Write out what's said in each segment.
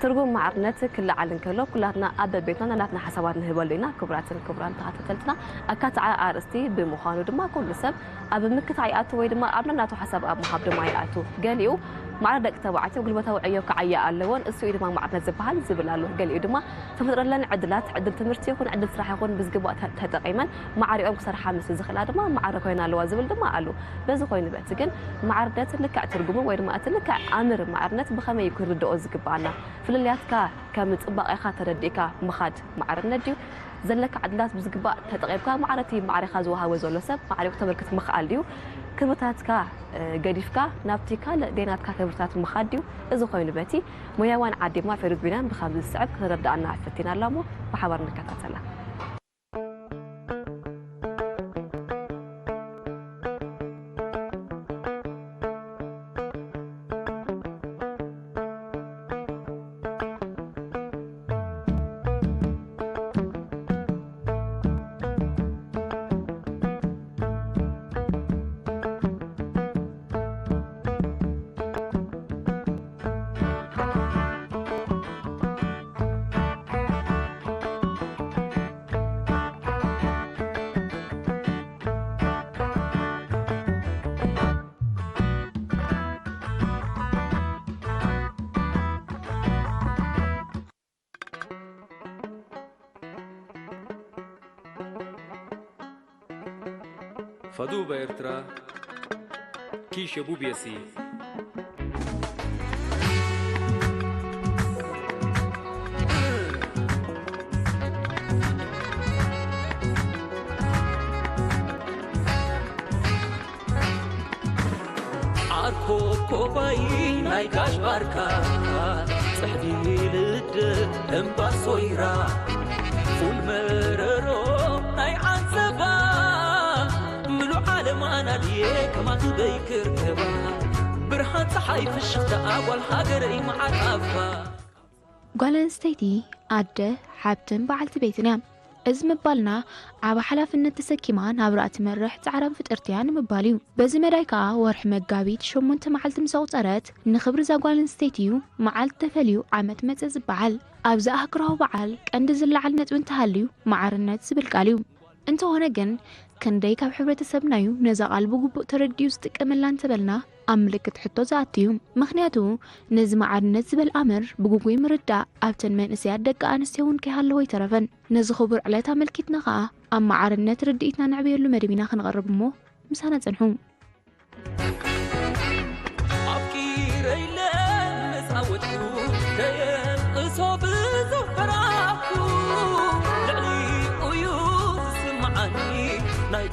ترجم معرنة كل عالن كله كلنا أب بيتنا ناتنا حسابات نهبلينا كبران تحتلتنا أكات على أرستي بمخانو دما كل سب أب مكت عياتو ويدما أبنا ناتو حساب أب محب دما عياتو قاليو معرض تبعتي وقلبه توعيه كعيا اللون السويد ما معرض زبحال زبلالو قاليو دما تفضل لنا عدلات عدل تمرتي يكون عدل صراحه يكون بزقبات تتقيمن معريهم كسرحه مس زخلا دما معرض كوينا لوا زبل دما قالو بز كوين بات كن معرضات لك ترجمه ويدما اتلك امر معرضت بخمه يكون ردو زقبانا فللياتك كم صباق اخا ترديكا مخاد معرض نديو زلك عدلات بزقبا تتقيمكا معرتي معرخا زوها وزولو سب معريك تبركت مخاليو كبرتاتك قديفكا نابتيكا ديناتكا كبرتات مخاديو إذا خوين باتي مويوان عادي ما في ربنا بخمس السعب كردعنا عفتنا لامو وحبرنا كتاتلا فدوبا إرترا كيش أبو بيسي عاركو كوباي نايكاش باركا صحدي لد امبا صويرا فول مررو ناي عزبا أنا ليه كمان تبيكر كبا برهان صحي في الشتاء والحجر مع الأفا قالن ستيتي عدة حابتن بعلت بيتنا إز مبالنا عبا حلافن تسكيمان عبرات مرح تعرف في ارتيان مباليو بزي مرايكا ورح مقابيت شو منت معلت مسوط أرات نخبر زا قالن ستيتيو معلت تفليو عمت متز بعل أبزا هكره بعل كأندز اللي علنت وانتهاليو معرنت سبالكاليو انتو هنا جن كان دايكا بحبرة السبنايو نزا قلبو قبو ترديو ستكملان تبلنا أملك تحطو زاتيو مخنياتو نزم عرنت زبال أمر بقوقوي مردا أبتن من إسياد دقا أنستيون كهالو يترفن نزا خبر عليتا ملكتنا غا أما عرنت رديتنا نعبير لمرمينا خنغرب مو مسانا تنحو أبكي ريلان مسعودكو كيان إصاب زفراكو لعلي قيوز سمعني نايد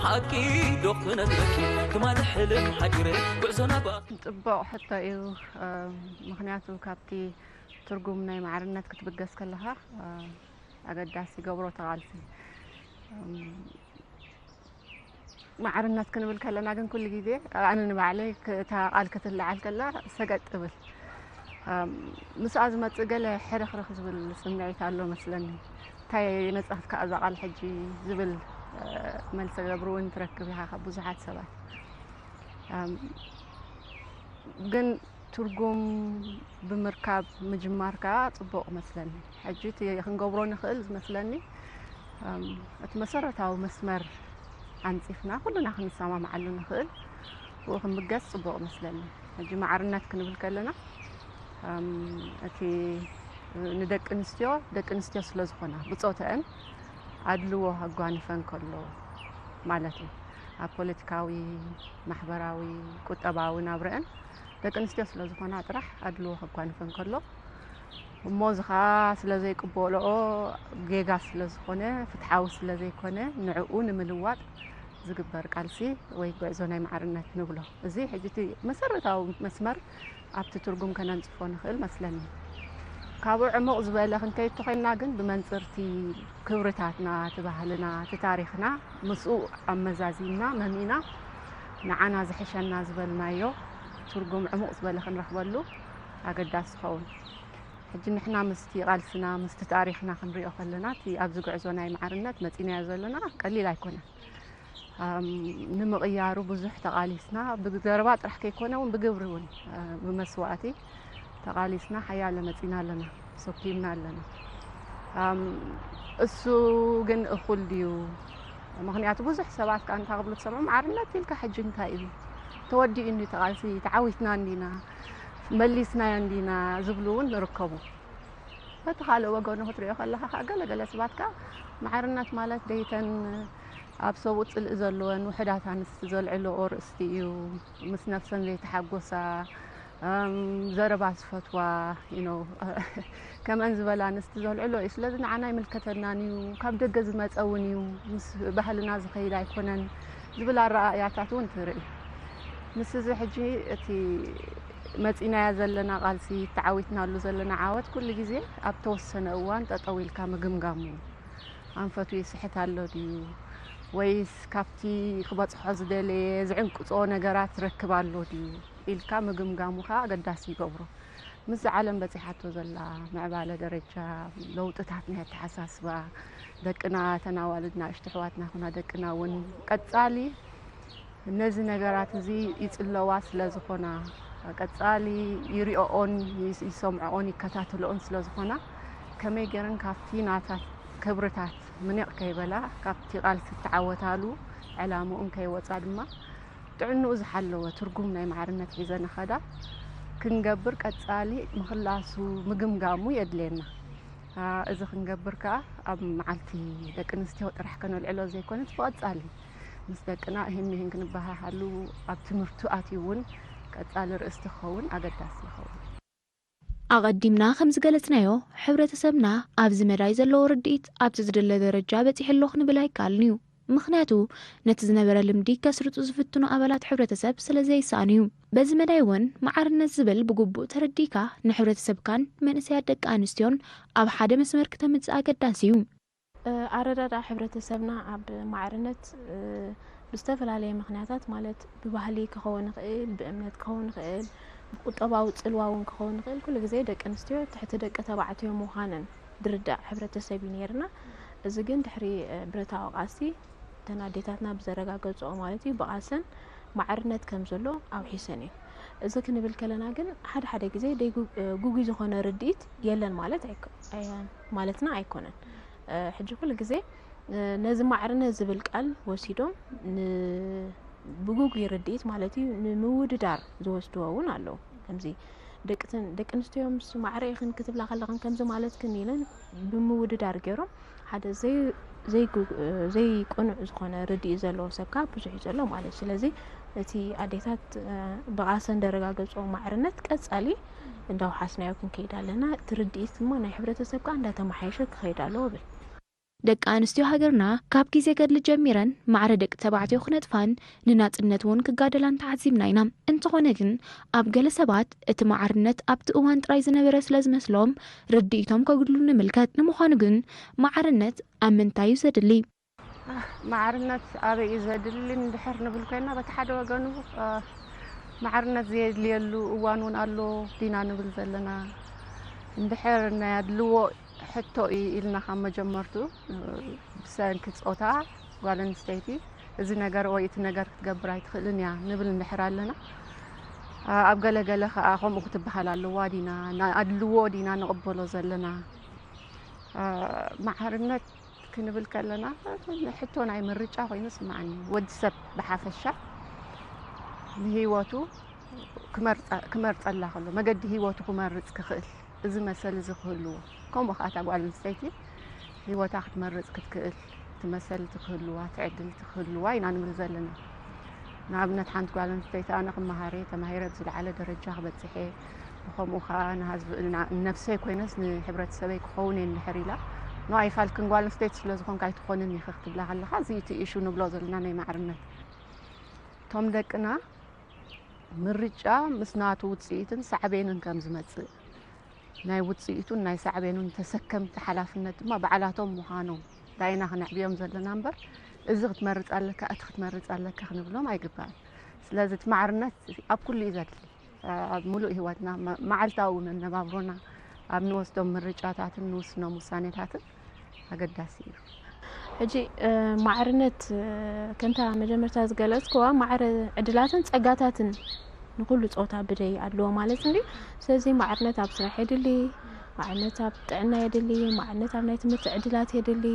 حكي دخنا دركي كمان حلم حجري بعزنا بقى طبق حتى إيو مخنياتو كابتي ترجم ناي معرنات كتبقس كلها أقداسي قبرو تغالسي معرنات كنبل كلنا جن كل جديد أنا نبعلي تقال كتل عال كلا سجد قبل مس أزمة تقل حرخ رخ زبل سمعي تعلو مثلاً تاي نصحت كأزا قال حجي زبل ملس جبرون تركبها بوزحات سبات جن ترجم بمركب مجماركا طبق مثلاً حجيت يخنقبرون خلز مثلاً اتمسرت أو مسمر عن صفنا كلنا خنسامة معلو نخل وخنبقص طبق مثلاً حجي معرنات كنبل كلنا أتي ندق انستيو سلازخونا بصوتن عدلو هغواني فن كله معناته بوليتيكاوي محبراوي قطباوي نابرن دق انستيو سلازخونا طرح عدلو هغواني فن كله موزخا سلازي قبولو جيغا سلازخونه فتحاو سلازي كونه نعقو نملواط زغبر قالسي وي غزوناي معرنات نبلو ازي حجتي مسرتاو مسمر أبت ترجم كنا نصفون خيل مثلاً كابو عمق زبالة خنتي تخيلنا جن بمنصرتي كورتاتنا تبهلنا تتاريخنا مسؤول أمزازينا ممينا نعنا زحشنا زبالنا يو ترجم عمق زبالة خنرخبلو أقداس خون حجي نحنا مستي قالسنا مست تاريخنا خنريو خلنا تي أبزق عزوناي معرنات متينا زلنا قليل يكون نمغيارو بزح تقاليسنا بقربات رح كيكونون بقبرون بمسواتي ተቃሊስና ሓያለ መፂና ኣለና ሰኪምና ኣለና እሱ ግን እኹል ድዩ ምክንያቱ ብዙሕ ሰባት ካን ታቅብሉ ትሰምዑ ማዕርነት ኢልካ ሕጂ እንታይ እዩ ተወዲኡ እንዲ ተቃልሲ ተዓዊትና እንዲና መሊስና እንዲና ዝብሉውን ንርከቡ በተኻለ ወገኑ ክትሪኦ ከለኻ ገለገለ ሰባትካ ማዕርነት ማለት ደይተን ኣብ ሰብኡ ፅልእ ዘለወን ውሕዳት ኣንስቲ ዘልዕልኦ ርእስቲ እዩ ምስ ነፍሰን ዘይተሓጎሳ ዘረባ ዝፈትዋ ከመን ዝበላ ኣንስቲ ዘልዕልኦ እዩ ስለዚ ንዓና ይምልከተናን እዩ ካብ ደገ ዝመፀ እውን እዩ ምስ ባህልና ዝኸይድ ኣይኮነን ዝብል ኣረኣእያታት እውን ትርኢ ምስ እዚ ሕጂ እቲ መፂናያ ዘለና ቃልሲ ተዓዊትናሉ ዘለና ዓወት ኩሉ ግዜ ኣብ ተወሰነ እዋን ጠጠው ኢልካ ምግምጋሙ ኣንፈቱ ይስሕት ኣሎ ድዩ ወይስ ካብቲ ክበፅሖ ዝደለየ ዝዕንቅፆ ነገራት ረክብ ኣሎ ድዩ ኢልካ ምግምጋሙኻ ኣገዳሲ ይገብሮ ምስ ዓለም በፂሓቶ ዘላ ምዕባለ ደረጃ ለውጥታት ናይ ተሓሳስባ ደቅና ተናዋልድና እሽትሕዋትና ኩና ደቅና እውን ቀጻሊ እነዚ ነገራት እዚ ይፅለዋ ስለ ዝኾና ቀጻሊ ይሪኦኦን ይሰምዖኦን ይከታተልኦን ስለ ዝኾና ከመይ ገይረን ካብቲ ናታት ክብርታት ምንቕ ከይበላ ካብቲ ቃልሲ ተዓወታሉ ዕላምኡን ከይወፃ ድማ ጥዕንኡ ዝሓለወ ትርጉም ናይ ማዕርነት ሒዘን ኸዳ ክንገብር ቀጻሊ ምኽላሱ ምግምጋሙ የድልየና እዚ ክንገብር ከዓ ኣብ መዓልቲ ደቂ ኣንስትዮ ጥራሕ ከነልዕሎ ዘይኮነስ ብቐጻሊ ምስ ደቅና ይህን ክንበሃሃሉ ኣብ ትምህርቱ ኣትዩ እውን ቀጻሊ ርእስቲ ክኸውን ኣገዳሲ ይኸውን ኣቐዲምና ከም ዝገለጽናዮ ሕብረተሰብና ኣብዚ መዳይ ዘለዎ ርድኢት ኣብቲ ዝደለ ደረጃ በፂሕሎ ክንብል ኣይከኣልን እዩ ምክንያቱ ነቲ ዝነበረ ልምዲ ከስርጡ ዝፍትኑ ኣባላት ሕብረተሰብ ስለዘይሰኣን እዩ በዚ መዳይ እውን ማዕርነት ዝብል ብግቡእ ተረዲካ ንሕብረተሰብካን መንእሰያት ደቂ ኣንስትዮን ኣብ ሓደ መስመር ክተምፅእ ኣገዳሲ እዩ ኣረዳዳ ሕብረተሰብና ኣብ ማዕርነት ብዝተፈላለየ ምክንያታት ማለት ብባህሊ ክኸውን ይኽእል ብእምነት ክኸውን ይኽእል ቁጠባዊ ፅልዋ እውን ክኸውን ይኽእል ኩሉ ግዜ ደቂ ኣንስትዮ ትሕቲ ደቂ ተባዕትዮ ምዃነን ድርዳእ ሕብረተሰብ እዩ ነርና እዚ ግን ድሕሪ ብረታዊ ቃልሲ እተን ኣዴታትና ብዘረጋገፅኦ ማለት እዩ ብቃልሰን ማዕርነት ከም ዘሎ ኣብሒሰን እዩ እዚ ክንብል ከለና ግን ሓደ ግዜ ጉጉይ ዝኾነ ርድኢት የለን ማለትና ኣይኮነን ሕጂ ኩሉ ግዜ ነዚ ማዕርነት ዝብል ቃል ወሲዶም ብጉጉይ ርድኢት ማለት እዩ ንምውድዳር ዝወስድዎ እውን ኣለዉ ከምዚ ደቂ ኣንስትዮ ምስ ማዕረ ኢኽን ክትብላ ከለኽን ከምዚ ማለት ክን ኢለን ብምውድዳር ገይሮም ሓደ ዘይቁኑዕ ዝኾነ ርድኢት ዘለዎ ሰብካ ብዙሕ እዩ ዘሎ ማለት ስለዚ እቲ ኣዴታት ብቃልሰን እንደረጋገፅኦ ማዕርነት ቀጻሊ እንዳውሓስናዮ ክንከይድ ኣለና እቲ ርድኢት ድማ ናይ ሕብረተሰብካ እንዳተመሓየሸ ክኸይድ ኣለዎ ብል ደቂ ኣንስትዮ ሃገርና ካብ ግዜ ገድሊ ጀሚረን ማዕረ ደቂ ተባዕትዮ ክነጥፋን ንናጽነት እውን ክጋደላን ተዓዚብና ኢና እንተኾነ ግን ኣብ ገለ ሰባት እቲ ማዕርነት ኣብቲ እዋን ጥራይ ዝነበረ ስለ ዝመስሎም ርድኢቶም ከጉድሉ ንምልከት ንምዃኑ ግን ማዕርነት ኣብ ምንታይ እዩ ዘድሊ ማዕርነት ኣበይ እዩ ዘድሊ እንድሕር ንብል ኮይና በቲ ሓደ ወገኑ ማዕርነት ዘየድልየሉ እዋን እውን ኣሎ ዲና ንብል ዘለና እንድሕር ናይ ኣድልዎ ሕቶ ኢልና ካብ መጀመርቱ ብሰንኪ ፆታ ጓል ኣንስተይቲ እዚ ነገር ወይ እቲ ነገር ክትገብር ኣይትኽእልን እያ ንብል እንድሕር ኣለና ኣብ ገለገለ ከዓ ከምኡ ክትበሃል ኣለዋ ዲና ኣድልዎ ዲና ንቕበሎ ዘለና ማዕርነት ክንብል ከለና ሕቶ ናይ ምርጫ ኮይኑ ስማዕኒ ወዲ ሰብ ብሓፈሻ ንሂወቱ ክመርፀላ ከሎ መገዲ ሂወቱ ክመርፅ ክኽእል እዚ መሰል እዚ ክህልዎ ከምኡ ከዓ እታ ጓል ኣንስተይቲ ሂወታ ክትመርፅ ክትክእል ትመሰል ትክህልዋ ትዕድል ትክህልዋ ኢና ንብል ዘለና ንኣብነት ሓንቲ ጓል ኣንስተይቲ ኣነ ክመሃረ ተማሂረ ዝለዓለ ደረጃ ክበፅሐ ከምኡ ከዓ ነፍሰይ ኮይነስ ንሕብረተሰበይ ክኸውን እንድሕር ኢላ ኖ ኣይፋልክን ጓል ኣንስተይቲ ስለ ዝኾንካ ኣይትኾንን ኢኻ ክትብላ ከለኻ እዚ እቲ ኢሹ ንብሎ ዘለና ናይ ማዕርነት እቶም ደቅና ምርጫ ምስ ናቱ ውፅኢትን ሳዕቤንን ከም ዝመፅእ ናይ ውፅኢቱን ናይ ሳዕቤኑን ተሰከምቲ ሓላፍነት ድማ በዓላቶም ምዃኖም ዳይና ክንዕብዮም ዘለና እምበር እዚ ክትመርፅ ኣለካ እቲ ክትመርፅ ኣለካ ክንብሎም ኣይግባእን ስለዚ እቲ ማዕርነት ኣብ ኩሉ እዩ ዘድሊ ኣብ ሙሉእ ሂወትና መዓልታዊ መነባብሮና ኣብ ንወስዶም ምርጫታትን ንውስኖም ውሳኔታትን ኣገዳሲ እዩ ሕጂ ማዕርነት ከምታ መጀመርታ ዝገለጽክዋ ማዕረ ዕድላትን ጸጋታትን ንኩሉ ጾታ ብደይ አለው ማለት እንዴ ስለዚህ ማዕርነት ኣብ ስራሕ ይድሊ ማዕርነት ኣብ ጥዕና ይድሊ ማዕርነት ኣብ ናይ ትምህርቲ ዕድላት ይድሊ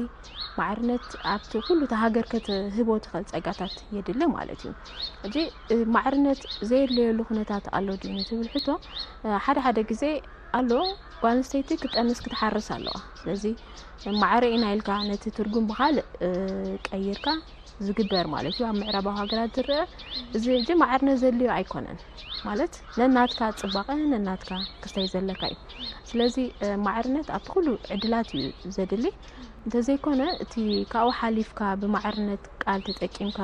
ማዕርነት ኣብ ኩሉ ተሃገር ከተህቦ ትኽእል ጸጋታት ይድሊ ማለት እዩ እጂ ማዕርነት ዘይለየሉ ኩነታት ኣሎ ድዩ ትብል ሕቶ ሓደ ግዜ ኣሎ ጓንስተይቲ ክትጠንስ ክትሓርስ ኣለዋ ስለዚህ ማዕርኢና ኢልካ ነቲ ትርጉም በኻል ቀይርካ ዝግበር ማለት እዩ ኣብ ምዕራባዊ ሃገራት ዝርአ እዚ እጂ ማዕርነት ዘልዩ ኣይኮነን ማለት ነናትካ ጽባቐ ነናትካ ክስተይ ዘለካ እዩ ስለዚህ ማዕርነት ኣብ ኩሉ ዕድላት እዩ ዘድሊ እንተዘይኮነ እቲ ካብኡ ሓሊፍካ ብማዕርነት ቃል ተጠቂምካ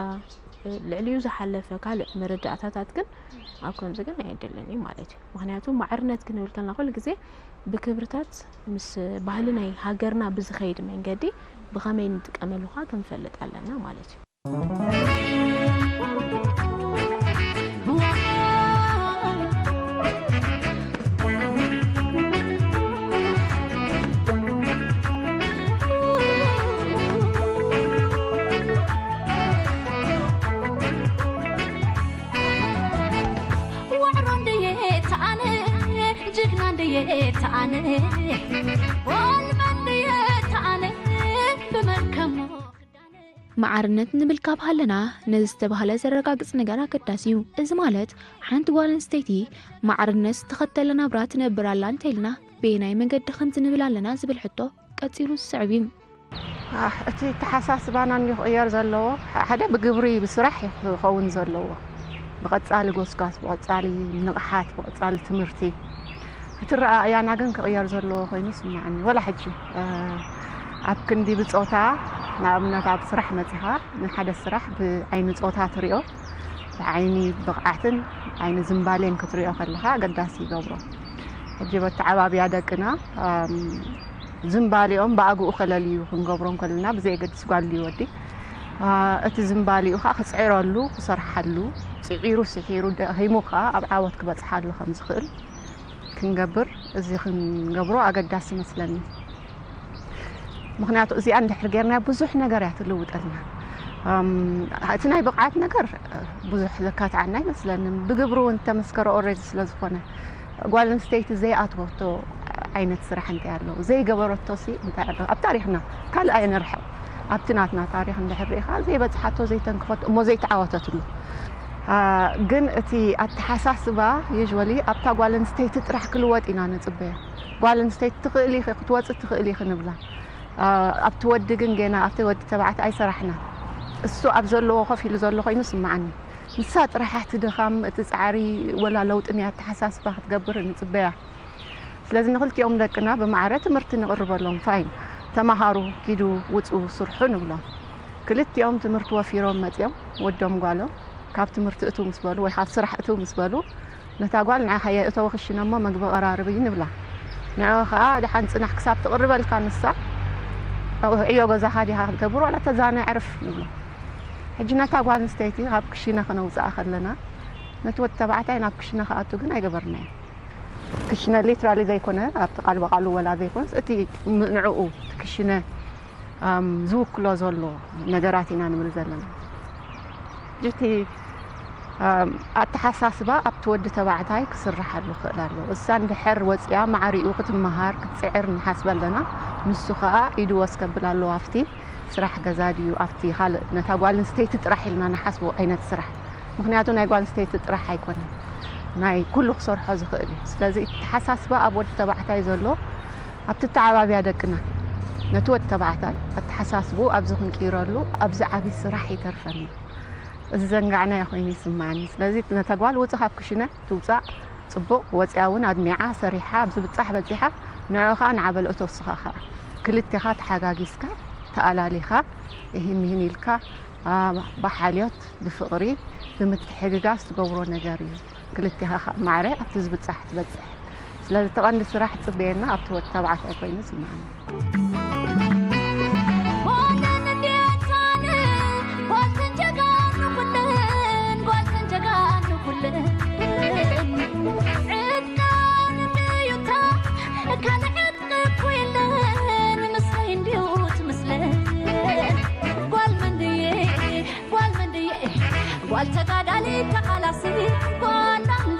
ልዕልዩ ዝሓለፈ ካልእ መረዳእታታት ግን ኣብ ከምዚ ግን ኣይደለኒ ማለት እዩ ምክንያቱ ማዕርነት ክንብል ከለና ኩሉ ግዜ ብክብርታት ምስ ባህሊ ናይ ሃገርና ብዝኸይድ መንገዲ ብኸመይ ንጥቀመሉኻ ክንፈልጥ ኣለና ማለት እዩ ማዕርነት ንብል ካብ ሃለና ነዚ ዝተባህለ ዘረጋግጽ ነገር ኣገዳሲዩ እዚ ማለት ሓንቲ ጓል ኣንስተይቲ ማዕርነት ተኸተለ ናብራ ትነብር ኣላ እንተኢልና በናይ መንገዲ ከምዚ ንብል ኣለና ዝብል ሕቶ ቀፂሉ ዝስዕብ እዩ እቲ ተሓሳስባና ይቕየር ዘለዎ ሓደ ብግብሪ ብስራሕ ይኸውን ዘለዎ ብቐጻሊ ጎስጓስ ብቐጻሊ ንቕሓት ብቐጻሊ ትምህርቲ እትረኣያና ግን ክቕየር ዘለዎ ኮይኑ ስማዕኒ ወላ ሕጂ ኣብ ክንዲ ብጾታ ንኣብነት ኣብ ስራሕ መጽኻ ንሓደ ስራሕ ብዓይኒ ጾታ ትሪኦ ብዓይኒ ብቕዓትን ዓይኒ ዝምባሌን ክትሪኦ ከለኻ ኣገዳሲ ይገብሮ ሕጂ በቲ ዓባብያ ደቅና ዝምባሌኦም ብኣግኡ ከለልዩ ክንገብሮም ከለና ብዘይገድስ ጓል ይወዲ እቲ ዝምባሌኡ ኸ ክጽዒረሉ ክሰርሓሉ ጽዒሩ ስሒሩ ደኺሙኻ ኣብ ዓወት ክበጽሓሉ ከም ዝኽእል ክንገብር እዚ ክንገብሮ ኣገዳሲ ይመስለኒ ምክንያቱ እዚኣ እንድሕር ጌርና ብዙሕ ነገር እያ ትልውጠልና እቲ ናይ ብቕዓት ነገር ብዙሕ ዘካትዓና ይመስለኒ ብግብሩ እንተመስከረ ኦልሬዲ ስለ ዝኾነ ጓል ኣንስተይቲ ዘይኣትወቶ ዓይነት ስራሕ እንታይ ኣሎ ዘይገበረቶ እንታይ ኣሎ ኣብ ታሪክና ካልእ ኣይንርሕቕ ኣብቲ ናትና ታሪክ እንድሕር ሪኢኻ ዘይበፅሓቶ ዘይተንክፈቶ እሞ ዘይተዓወተትሉ ግን እቲ ኣተሓሳስባ ዩዥዋሊ ኣብታ ጓል ኣንስተይቲ ጥራሕ ክልወጥ ኢና ንጽበያ ጓል ኣንስተይቲ ትኽእል ኢኺ ክትወፅእ ትኽእል ኢኺ ንብላ ኣብቲ ወዲ ግን ገና ኣብቲ ወዲ ተባዕቲ ኣይሰራሕና እሱ ኣብ ዘለዎ ኮፍ ኢሉ ዘሎ ኮይኑ ስማዓኒ ንሳ ጥራሕ ትድኻም እቲ ጻዕሪ ወላ ለውጥን እያ ኣተሓሳስባ ክትገብር ንጽበያ ስለዚ ንኽልቲኦም ደቅና ብማዕረ ትምህርቲ ንቕርበሎም ፋይን ተማሃሩ ኪዱ ውፁ ስርሑ ንብሎም ክልቲኦም ትምህርቲ ወፊሮም መፅኦም ወዶም ጓሎም ካብ ትምህርቲ እቱ ምስ በሉ ወይ ካብ ስራሕ እቱ ምስ በሉ ነታ ጓል ንዓኻ የእተወ ክሽነ እሞ መግቢ ቀራርብ ንብላ ንዕኡ ከዓ ድሓን ፅናሕ ክሳብ ትቕርበልካ ንሳ ዕዮ ገዛኻ ዲኻ ክትገብር ዋላ ተዛነ ዕርፍ ንብሎ ሕጂ ነታ ጓል ኣንስተይቲ ካብ ክሽነ ክነውፅኣ ከለና ነቲ ወዲ ተባዕታይ ናብ ክሽነ ክኣቱ ግን ኣይገበርናዮ ክሽነ ሊትራሊ ዘይኮነ ኣብቲ ቃል በቃሉ ወላ ዘይኮነስ እቲ ንዕኡ ክሽነ ዝውክሎ ዘሎ ነገራት ኢና ንብል ዘለና ጅቲ ኣተሓሳስባ ኣብቲ ወዲ ተባዕታይ ክስራሓሉ ክእል ኣሎ እሳ እንድሕር ወፅያ ማዕሪኡ ክትመሃር ክትፅዕር ንሓስብ ኣለና ንሱ ከዓ ኢዱ ወስከብል ኣለዎ ኣብቲ ስራሕ ገዛ ድዩ ኣብቲ ካልእ ነታ ጓል ኣንስተይቲ ጥራሕ ኢልና ንሓስቦ ዓይነት ስራሕ ምክንያቱ ናይ ጓል ኣንስተይቲ ጥራሕ ኣይኮነን ናይ ኩሉ ክሰርሖ ዝኽእል እዩ ስለዚ ተሓሳስባ ኣብ ወዲ ተባዕታይ ዘሎ ኣብቲ ተዓባብያ ደቅና ነቲ ወዲ ተባዕታይ ኣተሓሳስቡ ኣብዚ ክንቅይረሉ ኣብዚ ዓብዪ ስራሕ ይተርፈና እዚ ዘንጋዕና ኮይኑ ይስማዓኒ ስለዚ ነታ ጓል ውፅእ ካብ ክሽነ ትውፃእ ፅቡቕ ወፅያ እውን ኣድሚዓ ሰሪሓ ኣብዚ ብፃሕ በፂሓ ንዕኻ ንዓበል እተወስኻ ከዓ ክልቲኻ ተሓጋጊዝካ ተኣላሊኻ ይህን ኢልካ ብሓልዮት ብፍቕሪ ብምትሕግጋዝ ትገብሮ ነገር እዩ ክልቲኻ ማዕረ ኣብቲ ዝብፃሕ ትበፅሕ ስለዚ ተቐንዲ ስራሕ ፅበየና ኣብቲ ወዲ ተባዕታይ ኮይኑ ይስማዓኒ والتقادالي تقلاسي وانا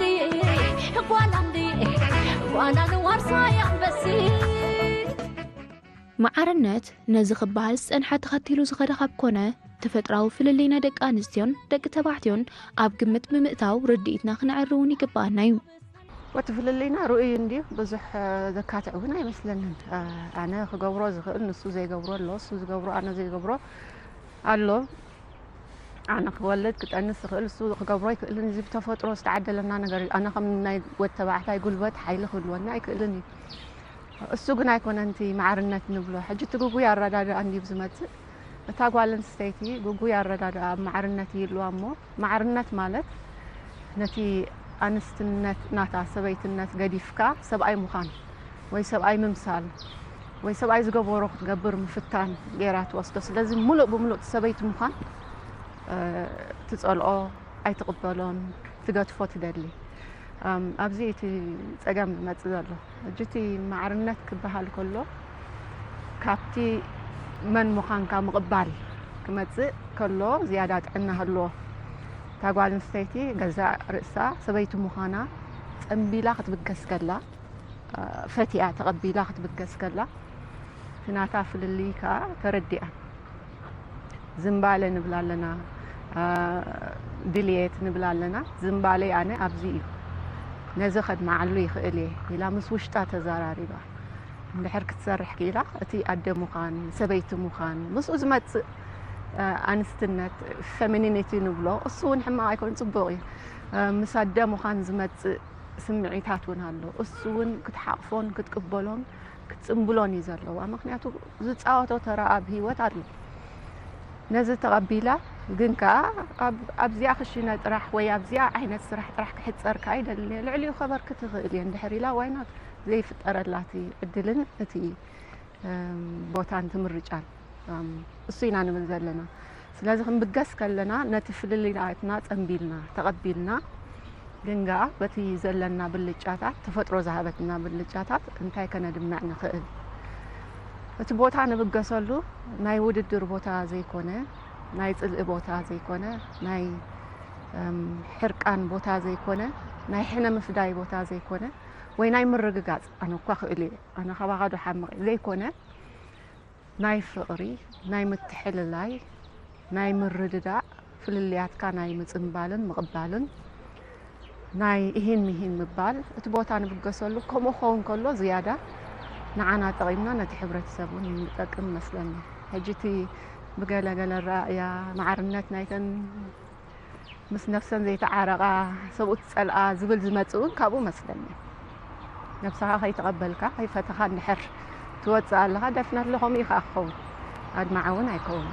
وانا نورصايا بسي معرنت نزي خبال سنحة تخطيلو زخدخاب كونه تفتراو فللينا دق أنستيون دق تبعتيون أب قمت بمئتاو رديتنا خنعروني قبانايو وتفللينا رؤي اندي بزح ذكات عونا يمثلن انا خقبرو زخل نسو زي قبرو اللو سو قبرو انا زي قبرو قالو انا خولد كنت انس خل سو خقبرو يكلني زي بتفطرو استعدلنا نغير انا خم ناي وتبعتاي قلبت حيل خدونا يكلني السوق نايكون انت معرنت نبلو حجه تقوقو يا الرداد عندي بزمت تاغوالن ستيتي قوقو يا الرداد معرنت يلو امو معرنت مالت نتي أنستنت ناتا سبيتنت قديفكا سبعي مخان وي سبعي ممثال وي سبعي زقبورو تقبر مفتان غيرات وسطس لازم ملؤ بملؤ سبيت مخان تسألو أي تقبلون تقطفو تدلي أبزي تقام متزالو جتي معرنت كبهال كله كابتي من مخان كمقبال كمتزق كله زيادات عنها اللو تاغوال نستيتي غزا رئسا سبيت مخانا تنبيلا خطبقس كلا فتيا تقبيلا خطبقس كلا تناتا فلليكا تردئا زنبالي نبلالنا دليت نبلالنا زنبالي انا ابزي نزخد معلو يخئلي الى مسوشتا تزاراري با ندحر كتسرح كيلا اتي اد مخان سبيت مخان مسو زمت أنستنت فيمينيتي نبلو الصون حما يكون صبغي مسادة مخان زمت سمعيتاتون هالو الصون كتحقفون كتقبلون كتسنبلون يزالو ومخنياتو زتصاوتو ترى بهيوت عدلو نزل تقبيلا جنكا أبزيا خشينا طرح ويا أبزيا عينت سرح طرح كحد صار كايد العليو خبر كتغلي اندحري لا وينات زي فتقرلاتي بدلن اتي بوتان تمرجان الصينا نمزلنا ስለዚህ ክንብገስ ከለና ነቲ ፍልልናትና ጸምቢልና ተቀቢልና ግንጋ በቲ ዘለና ብልጫታት ተፈጥሮ ዘሃበትና ብልጫታት እንታይ ከነድምናዕ ንኽእል እቲ ቦታ ንብገሰሉ ናይ ውድድር ቦታ ዘይኮነ ናይ ጽልእ ቦታ ዘይኮነ ናይ ሕርቃን ቦታ ዘይኮነ ናይ ሕነ ምፍዳይ ቦታ ዘይኮነ ወይ ናይ ምርግጋጽ ኣነ እኳ ክእል ኣነ ከባኻዶ ሓምቕ ዘይኮነ ናይ ፍቕሪ ናይ ምትሕልላይ ናይ ምርድዳእ ፍልልያትካ ናይ ምጽምባልን ምቕባልን ናይ ይህን ምሂን ምባል እቲ ቦታ ንብገሰሉ ከምኡ ኸውን ከሎ ዝያዳ ንዓና ጠቒምና ነቲ ሕብረተሰቡን ንጠቅም መስለኒ ሕጂቲ ብገለገለ ራእያ ማዕርነት ናይተን ምስ ነፍሰን ዘይተዓረቓ ሰብኡት ጸልኣ ዝብል ዝመጽእ እውን ካብኡ መስለኒ ነፍስኻ ከይተቐበልካ ከይፈተኻ እንድሕር ትወፅእ ኣለኻ ደፍነት ለኹም ኢኻ ክኸውን ኣድማዕ እውን ኣይከውን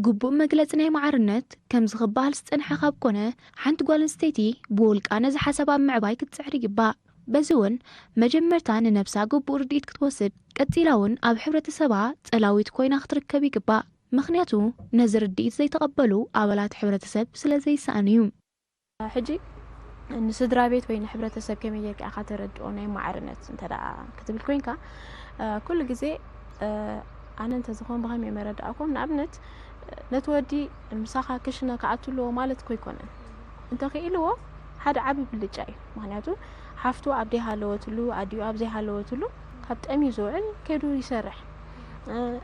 ግቡእ መግለፂ ናይ ማዕርነት ከም ዝኽበሃል ዝጸንሐ ካብ ኮነ ሓንቲ ጓል ኣንስተይቲ ብውልቃ ነዚ ሓሳብ ኣብ ምዕባይ ክትፅዕሪ ይግባእ በዚ እውን መጀመርታ ንነብሳ ግቡእ ርድኢት ክትወስድ ቀፂላ እውን ኣብ ሕብረተሰባ ጸላዊት ኮይና ክትርከብ ይግባእ ምክንያቱ ነዚ ርድኢት ዘይተቐበሉ ኣባላት ሕብረተሰብ ስለ ዘይሰኣኑ እዩ ሕጂ ንስድራ ቤት ወይ ንሕብረተሰብ ከመይ ጌርካ ኢኻ ተረድኦ ናይ ማዕርነት እንተዳ ክትብል ኮይንካ ኩሉ ግዜ ኣነ እንተዝኾን ብኸመይ መረዳእኩም ንኣብነት ነቲ ወዲ ምሳኻ ክሽነ ከኣትልዎ ማለት ኮ ይኮነን እንተኽኢልዎ ሓደ ዓቢ ብልጫ እዩ ምክንያቱ ሓፍቱ ኣብ ዘይሃለወትሉ ኣዲኡ ኣብ ዘይሃለወትሉ ካብ ጠሚ ዝውዕል ከይዱ ይሰርሕ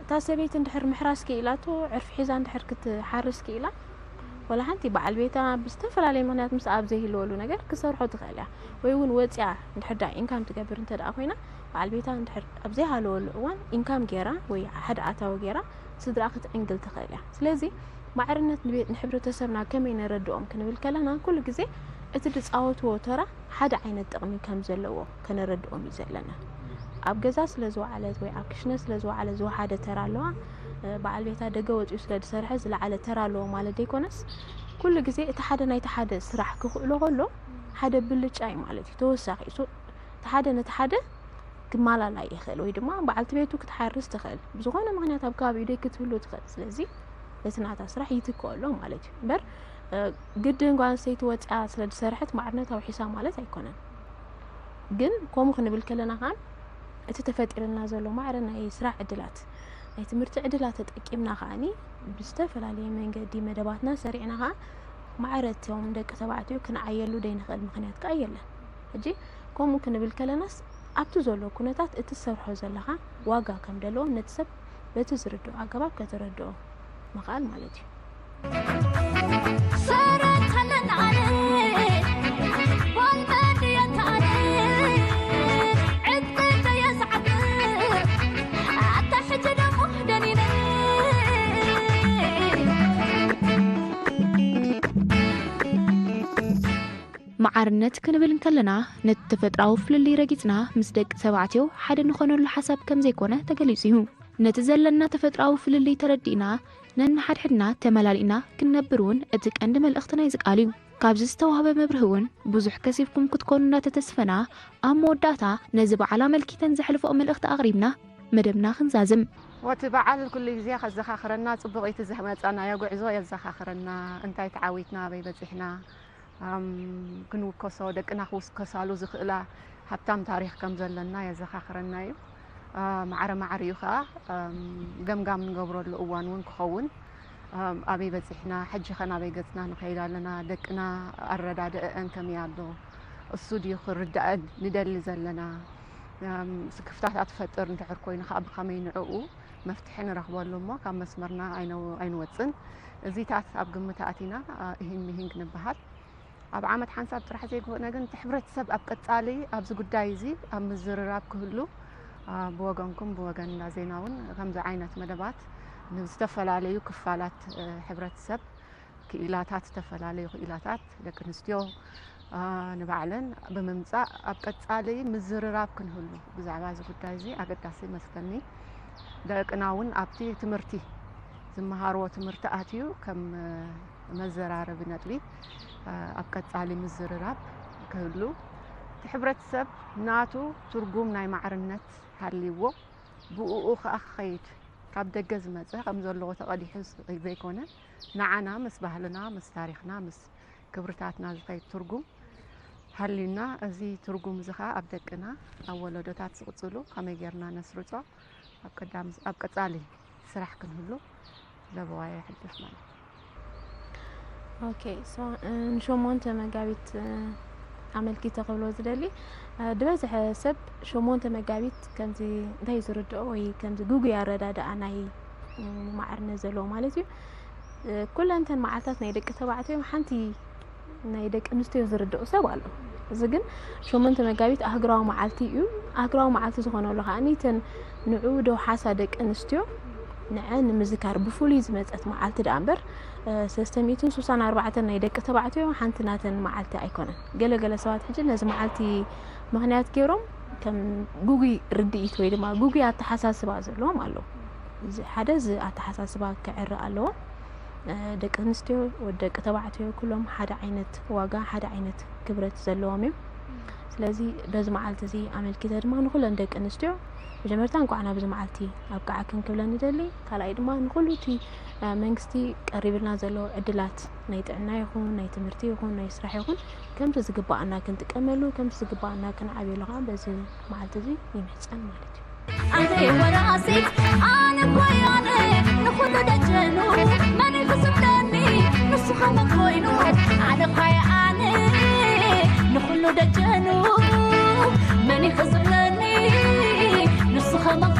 እታ ሰበይቲ እንድሕር ምሕራስ ክኢላቶ ዕርፊ ሒዛ እንድሕር ክትሓርስ ክኢላ ولا حنتي بعل بيتا بستفلالي مغنيات مس اب زي لولو ነገር ክሰርሖ ትኽእልያ ወይ እውን ወጽያ እንድሕዳ ኢንካም ትገብር እንተዳ ኮይና بعل بيتا እንድሕር ኣብ ዘይ ሃለወሉ እዋን ኢንካም ጌራ ወይ ሓደ ኣታዊ ጌራ ስድራ ክትዕንግል ትኽእልያ ስለዚ ማዕርነት ንቤት ንሕብረተሰብና ከመይ ነረድኦም ክንብል ከለና ኩሉ ግዜ እቲ ድጻወትዎ ተራ ሓደ ዓይነት ጥቕሚ ከም ዘለዎ ከነረድኦም እዩ ዘለና ኣብ ገዛ ስለ ዝወዓለት ወይ ኣብ ክሽነ ስለ ዝወዓለ ዝወሓደ ተራ ኣለዋ بعل بيتا دغه وصيو سلا دسرح زلعله ترالو مال ديكونس كل غزي اتا حدا ناي تحدا سراح كخلو هلو حدا بلچاي مالتي توساخ يسو تحدا نتحدا كمالا لا يخل وي دما بعلت بيتو كتحرس تخل بزغونه مغنيات ابكابي دي كتبلو تخل سلازي لسناتا سراح يتكولو مالتي بر قدن غان سيت وصا سلا دسرحت معرنت او حساب مالت ايكونن ግን ኮሙ ክንብል ከለና ኻን እቲ ተፈጢርና ዘሎ ማዕረና ይስራሕ ዕድላት أي تمرت عدلات تأكيمنا خاني بستفل عليه من قدي مدباتنا سريعنا خا معرض يوم دك تبعتيو كنا عيلو دين خل مخنيات كأيلا هجي كم ممكن بالكلناس أبتو زلوا كنتات اتصرحوا زلها واقع كم دلوا نتسب بتزردوا عقباب كتردوا مقال مالتي صارت هلن عليك والبدية عليك عدت يا سعد أتحجد مهدنين معرنت كنبل نكلنا نتفتراو فللي رقيتنا مسدق سبعتيو حد نخونو الحساب كم زي كونه تقليسيو نتزلنا تفتراو فللي تردينا نن حد حدنا تملالينا كنبرون اتك عندما الاختنا يزقاليو كابز استوهب مبرهون بزح كسيفكم كتكوننا تتسفنا أمو داتا نزب على ملكي تنزح لفوق الاخت أغريبنا مدبنا خنزازم وتبعال كل جزية خزخاخرنا صبغيت الزحمات أنا يقعزو يزخاخرنا انتي تعاويتنا بيبزحنا كنو كسو دقنا خوس كسالو زخلا حبتام تاريخ كم زلنا يزخاخرنا يو معريوخا قمقام نقبرو الأوان ونكخون أبي بزحنا حج خنا بيقتنا نخيل لنا دقنا الرداد أنكم يعدو السوديو خرد ندل زلنا سكفتات أتفتر نتحر كوين خاب خمين عقو مفتحين رخبوا لما كم مسمرنا عين واتسن زيتات أبقى متأتينا هين كنبهات أب عامد حنساب ترح زي قلنا جن تحبرت سب أبقى تعلي أبز قد دايزي أم الزراب كله بوجانكم بوجان زيناون خمسة عينات مدبات نستفل عليه كفالات حبرت سب كإلاتات استفل عليه كإلاتات لكن استيو نبعلن بممسا أبقى تعلي مزراب كله بزعباز قد دايزي أقد داسي مسكني داك ناون أبتي تمرتي زمهارو تمرتأتيو كم مزرار بنتلي أبقى تعلي مزراب كله تحبرت سب ناتو ترجم ناي معرنت هالليو بوخ أخيت كاب دجز مزه خمسة اللغة تقدي حس زي كونه نعنا مس بهلنا مس تاريخنا مس كبرتاتنا زي ترجم هاللينا زي ترجم زخا أبدكنا أول دوتات سقطلو خم يجرنا نسرطة أبقى تعلي سرح كنهلو لبوايا حدث معنا. اوكي سو نشو مونت مقابيت عملكي تقبلو زدلي دبزح سب شو مونت مقابيت كمزي داي زردو وي كمزي جوجل يرداد اناي معرنا زلو مالتي كل انتن معاتات نايدك تبعتي حنتي نايدك انستيو زردو سوالو زغن شو مونت مقابيت اهغراو معالتي يو اهغراو معالتي زخونو لخا انيتن نعودو حاسدك انستيو نعن مذكر بفوليز مصت معالتي دامبر سيستميتن 64 نايدك تبعتي حنتناتن معالتي ايكونن ገለገለ ሰዋት ሕጂ ነዚ معالتي ምክንያት ገይሮም ከም ጉጉ ርድኢት ወይ ድማ ጉጉ አተሓሳስባ ዘለዎም አለው ሓደ ዝ አተሓሳስባ ከዕረ አለው ደቂ አንስትዮ ወደቂ ተባዕትዮ ኩሎም ሓደ ዓይነት ዋጋ ሓደ ዓይነት ክብረት ዘለዎም እዮም ስለዚ በዚ معالتي እዚ አመልኪተ ድማ ንኩለን ደቂ አንስትዮ مجمرتان قعنا بزمعلتي أبقى عكن كلنا ندلي كلا إدما نقولتي منكستي قريب لنا زلوا عدلات نيت عنا يخون نيت مرتي يخون نيت سرح يخون كم تزقبا أنا كنت كملوا كم تزقبا أنا كن عبي لغا بس معلتي يمحسن مالتي أنا وراسي أنا بويانة نخد دجنو ماني خصمتني نص خمك وينو أنا بويانة نخلو دجنو ماني خصمتني نص خمك